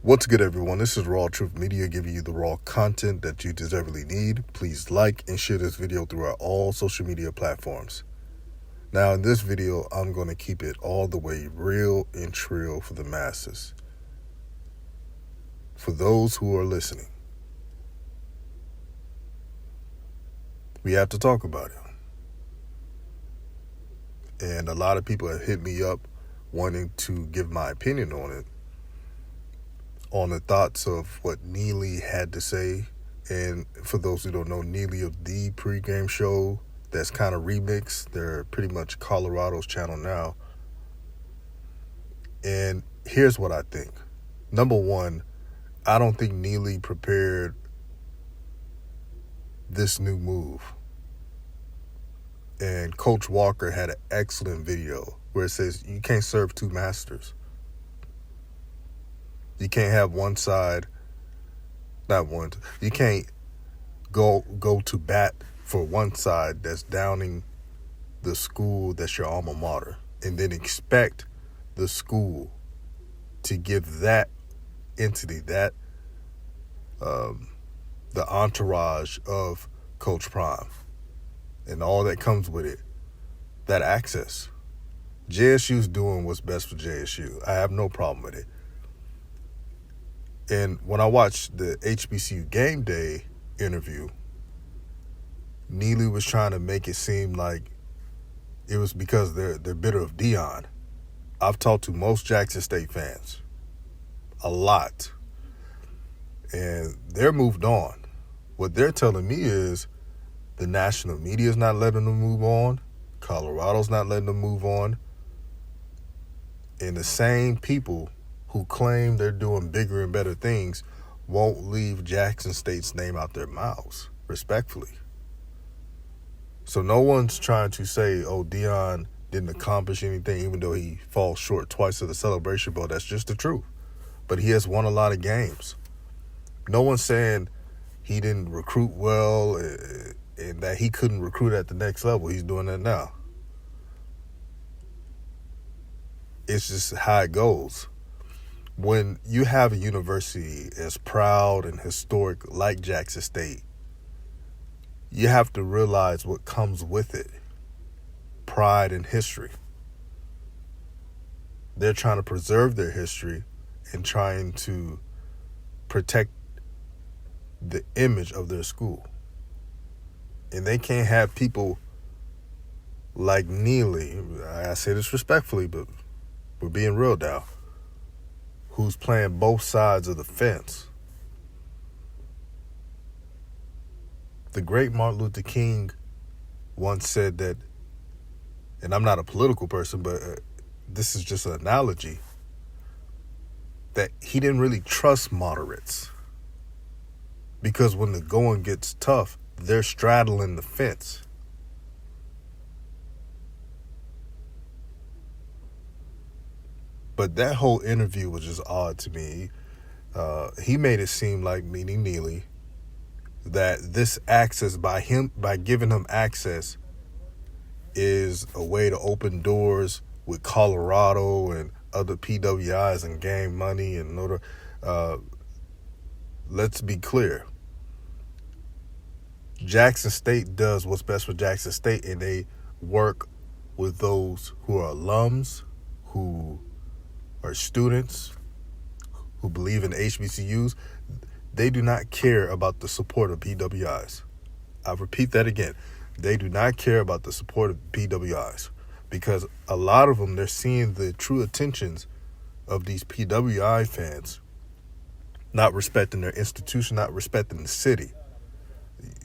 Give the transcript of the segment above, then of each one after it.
What's good, everyone? This is RawTruth Media, giving you the raw content that you deservedly need. Please like and share this video throughout all social media platforms. Now, in this video, I'm going to keep it all the way real and trill for the masses. For those who are listening, we have to talk about it. And a lot of people have hit me up wanting to give my opinion on it, on the thoughts of what Neely had to say. And for those who don't know, Neely of the pregame show that's kind of remixed. They're pretty much Colorado's channel now. And here's what I think. Number one, I don't think Neely prepared this new move. And Coach Walker had an excellent video where it says you can't serve two masters. You can't have one side, you can't go to bat for one side that's downing the school that's your alma mater, and then expect the school to give that entity, the entourage of Coach Prime and all that comes with it, that access. JSU's doing what's best for JSU. I have no problem with it. And when I watched the HBCU game day interview, Neely was trying to make it seem like it was because they're bitter of Deion. I've talked to most Jackson State fans, a lot, and they're moved on. What they're telling me is the national media is not letting them move on, Colorado's not letting them move on, and the same people who claim they're doing bigger and better things won't leave Jackson State's name out their mouths, respectfully. So no one's trying to say, oh, Deion didn't accomplish anything, even though he falls short twice of the Celebration Bowl. That's just the truth. But he has won a lot of games. No one's saying he didn't recruit well and that he couldn't recruit at the next level. He's doing that now. It's just how it goes. When you have a university as proud and historic like Jackson State, you have to realize what comes with it. Pride and history. They're trying to preserve their history and trying to protect the image of their school. And they can't have people like Neely, I say this respectfully, but we're being real now, who's playing both sides of the fence. The great Martin Luther King once said that, and I'm not a political person, but this is just an analogy, that he didn't really trust moderates because when the going gets tough, they're straddling the fence. But that whole interview was just odd to me. He made it seem like, meaning Neely, that this access by giving him access is a way to open doors with Colorado and other PWIs and gain money and let's be clear. Jackson State does what's best for Jackson State, and they work with those who are alums, who are students, who believe in HBCUs. They do not care about the support of PWIs. I repeat that again. They do not care about the support of PWIs because a lot of them, they're seeing the true intentions of these PWI fans not respecting their institution, not respecting the city.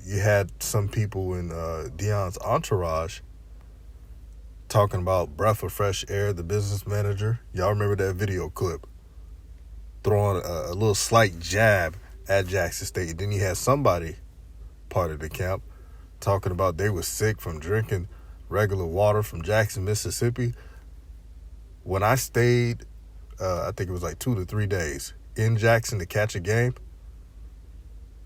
You had some people in Deion's entourage talking about breath of fresh air, the business manager. Y'all remember that video clip? Throwing a little slight jab at Jackson State. Then you had somebody, part of the camp, talking about they were sick from drinking regular water from Jackson, Mississippi. When I stayed, I think it was like 2 to 3 days in Jackson to catch a game,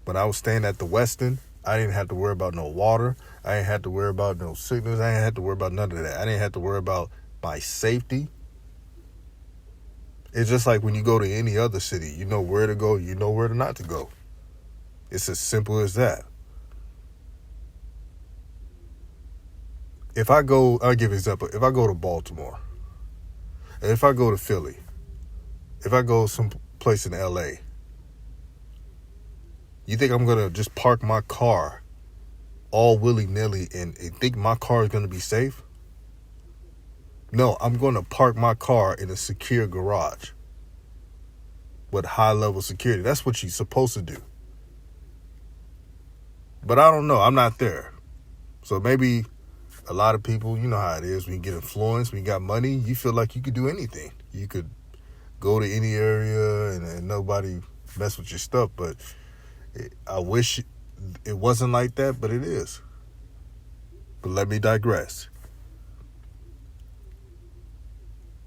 when I was staying at the Westin, I didn't have to worry about no water. I didn't have to worry about no sickness. I didn't have to worry about none of that. I didn't have to worry about my safety. It's just like when you go to any other city, you know where to go, you know where to not to go. It's as simple as that. If I go, I'll give you an example. If I go to Baltimore, and if I go to Philly, if I go someplace in LA, you think I'm going to just park my car all willy-nilly and think my car is going to be safe? No, I'm going to park my car in a secure garage with high-level security. That's what you're supposed to do. But I don't know. I'm not there. So maybe a lot of people, you know how it is, when you get influenced, when you got money, you feel like you could do anything. You could go to any area and nobody mess with your stuff. But I wish it wasn't like that, but it is. But let me digress.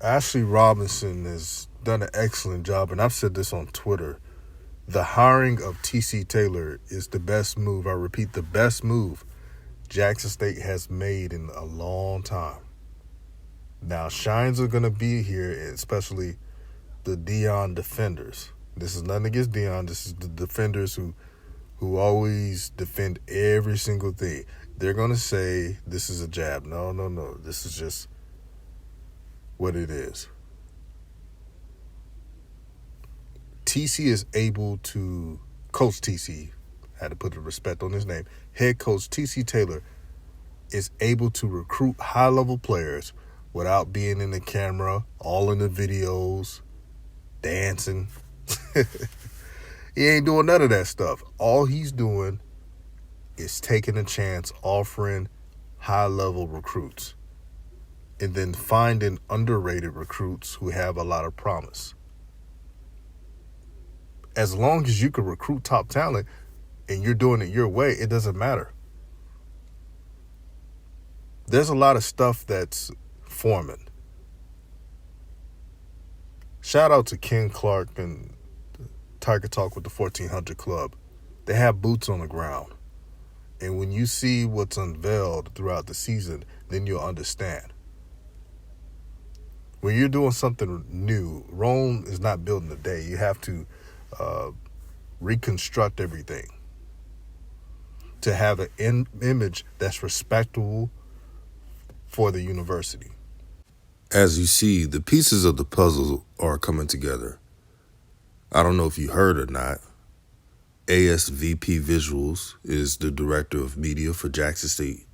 Ashley Robinson has done an excellent job, and I've said this on Twitter. The hiring of T.C. Taylor is the best move. I repeat, the best move Jackson State has made in a long time. Now, shines are going to be here, especially the Deion defenders. This is nothing against Deion. This is the defenders who always defend every single thing. They're going to say this is a jab. No. This is just what it is. TC is able to, Coach TC, had to put the respect on his name, head coach TC Taylor is able to recruit high-level players without being in the camera, all in the videos, dancing. He ain't doing none of that stuff. All he's doing is taking a chance, offering high-level recruits, and then finding underrated recruits who have a lot of promise. As long as you can recruit top talent and you're doing it your way, it doesn't matter. There's a lot of stuff that's forming. Shout out to Ken Clark and Tiger Talk with the 1400 Club. They have boots on the ground. And when you see what's unveiled throughout the season, then you'll understand. When you're doing something new, Rome is not built in a day. You have to reconstruct everything to have an image that's respectable for the university. As you see, the pieces of the puzzle are coming together. I don't know if you heard or not. ASVP Visuals is the director of media for Jackson State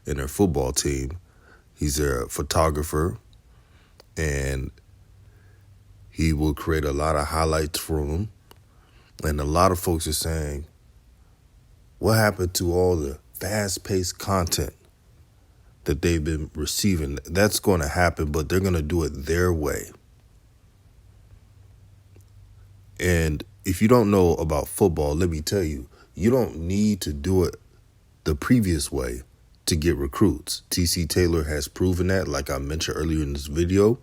and their football team. He's their photographer, and he will create a lot of highlights for them. And a lot of folks are saying, what happened to all the fast-paced content that they've been receiving? That's going to happen, but they're going to do it their way. And if you don't know about football, let me tell you, you don't need to do it the previous way to get recruits. TC Taylor has proven that, like I mentioned earlier in this video.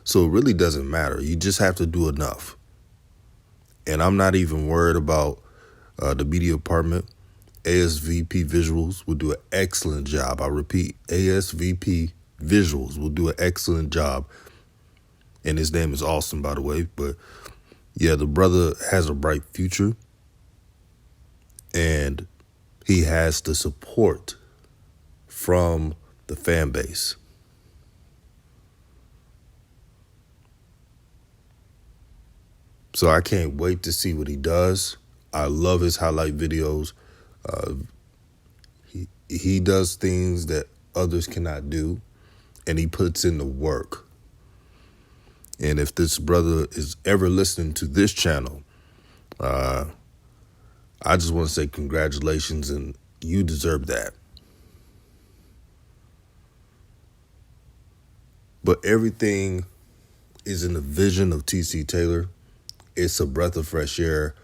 So it really doesn't matter. You just have to do enough. And I'm not even worried about the media department. ASVP Visuals will do an excellent job. I repeat, ASVP Visuals will do an excellent job. And his name is Austin, by the way. But yeah, the brother has a bright future. And he has the support from the fan base. So I can't wait to see what he does. I love his highlight videos. He does things that others cannot do, and he puts in the work. And if this brother is ever listening to this channel, I just want to say congratulations, and you deserve that. But everything is in the vision of TC Taylor. It's a breath of fresh air.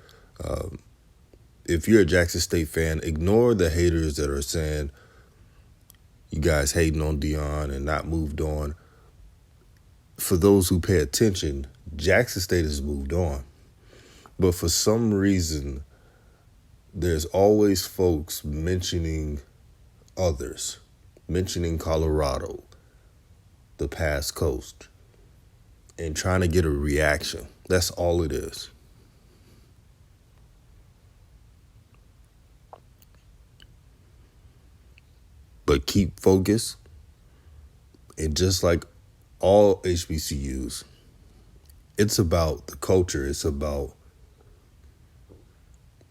If you're a Jackson State fan, ignore the haters that are saying you guys hating on Deion and not moved on. For those who pay attention, Jackson State has moved on. But for some reason, there's always folks mentioning others, mentioning Colorado, the past coast. and trying to get a reaction. That's all it is. But keep focused. And just like all HBCUs, it's about the culture. It's about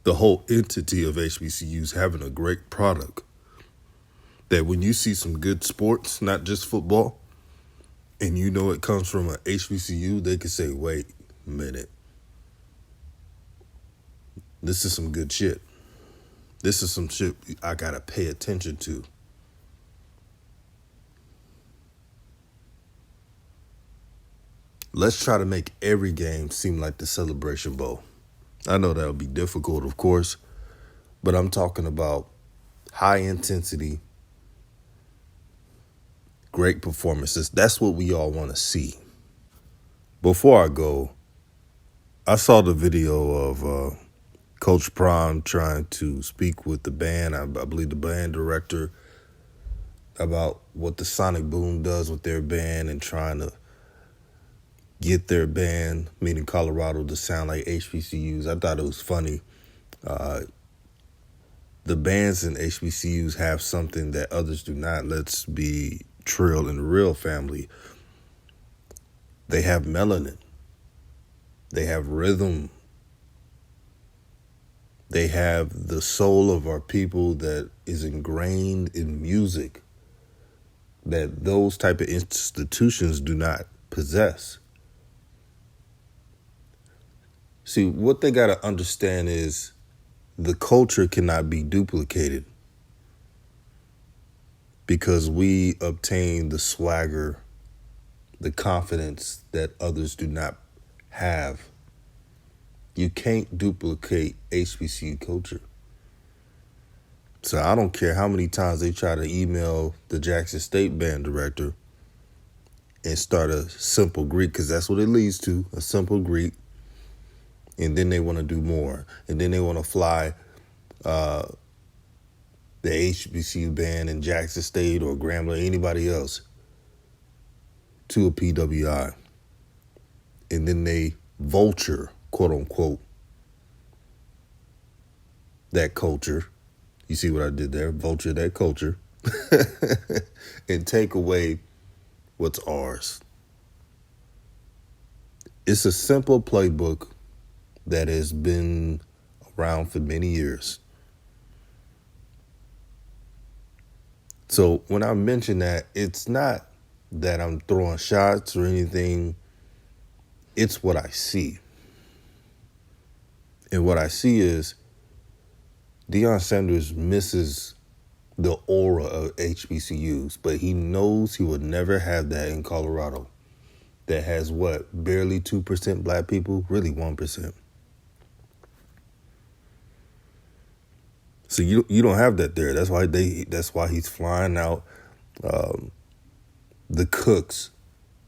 the whole entity of HBCUs having a great product. That when you see some good sports, not just football, and you know it comes from an HBCU, they can say, wait a minute. This is some good shit. This is some shit I gotta pay attention to. Let's try to make every game seem like the Celebration Bowl. I know that'll be difficult, of course, but I'm talking about high intensity, great performances. That's what we all want to see. Before I go, I saw the video of Coach Prime trying to speak with the band, I believe the band director, about what the Sonic Boom does with their band and trying to get their band, meaning Colorado, to sound like HBCUs. I thought it was funny. The bands in HBCUs have something that others do not. Let's be Trill and the Real family. They have melanin. They have rhythm. They have the soul of our people that is ingrained in music that those type of institutions do not possess. See, what they got to understand is the culture cannot be duplicated because we obtain the swagger, the confidence that others do not have. You can't duplicate HBCU culture. So I don't care how many times they try to email the Jackson State band director and start a simple Greek, because that's what it leads to, a simple Greek. And then they want to do more. And then they want to fly the HBCU band in Jackson State or Grambling, anybody else, to a PWI. And then they vulture, quote unquote, that culture. You see what I did there? Vulture that culture. And take away what's ours. It's a simple playbook that has been around for many years. So when I mention that, it's not that I'm throwing shots or anything. It's what I see. And what I see is Deion Sanders misses the aura of HBCUs, but he knows he would never have that in Colorado. That has what? Barely 2% black people? Really 1%. So you don't have that there. That's why he's flying out the cooks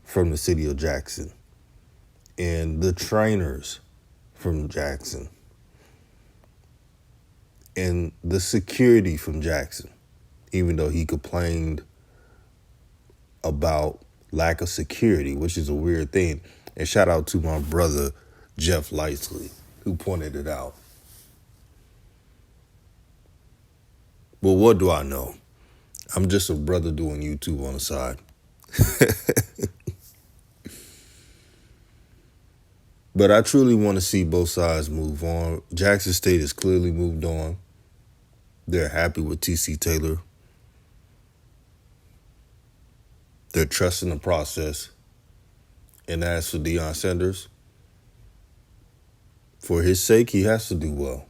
from the city of Jackson and the trainers from Jackson and the security from Jackson, even though he complained about lack of security, which is a weird thing. And shout out to my brother, Jeff Lightsley, who pointed it out. Well, what do I know? I'm just a brother doing YouTube on the side. But I truly want to see both sides move on. Jackson State has clearly moved on. They're happy with T.C. Taylor. They're trusting the process. And as for Deion Sanders, for his sake, he has to do well.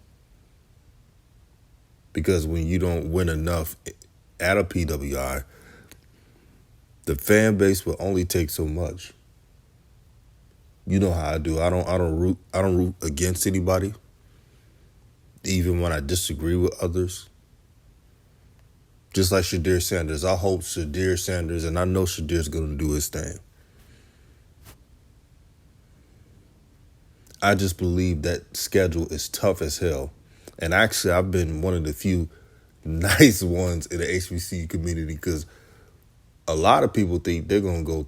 Because when you don't win enough at a PWI, the fan base will only take so much. You know how I do. I don't root against anybody, even when I disagree with others. Just like Shadir Sanders. I hope Shadir Sanders, and I know Shadir's going to do his thing. I just believe that schedule is tough as hell. And actually, I've been one of the few nice ones in the HBCU community because a lot of people think they're going to go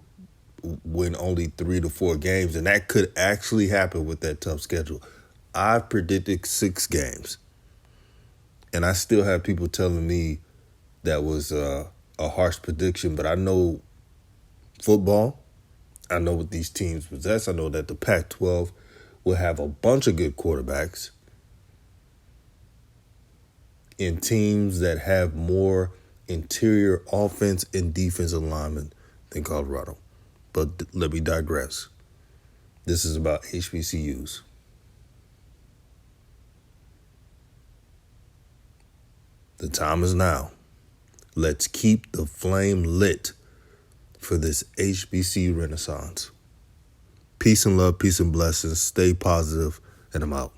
win only 3 to 4 games, and that could actually happen with that tough schedule. I've predicted 6 games, and I still have people telling me that was a harsh prediction, but I know football. I know what these teams possess. I know that the Pac-12 will have a bunch of good quarterbacks in teams that have more interior offense and defensive linemen than Colorado. But let me digress. This is about HBCUs. The time is now. Let's keep the flame lit for this HBCU renaissance. Peace and love, peace and blessings. Stay positive, and I'm out.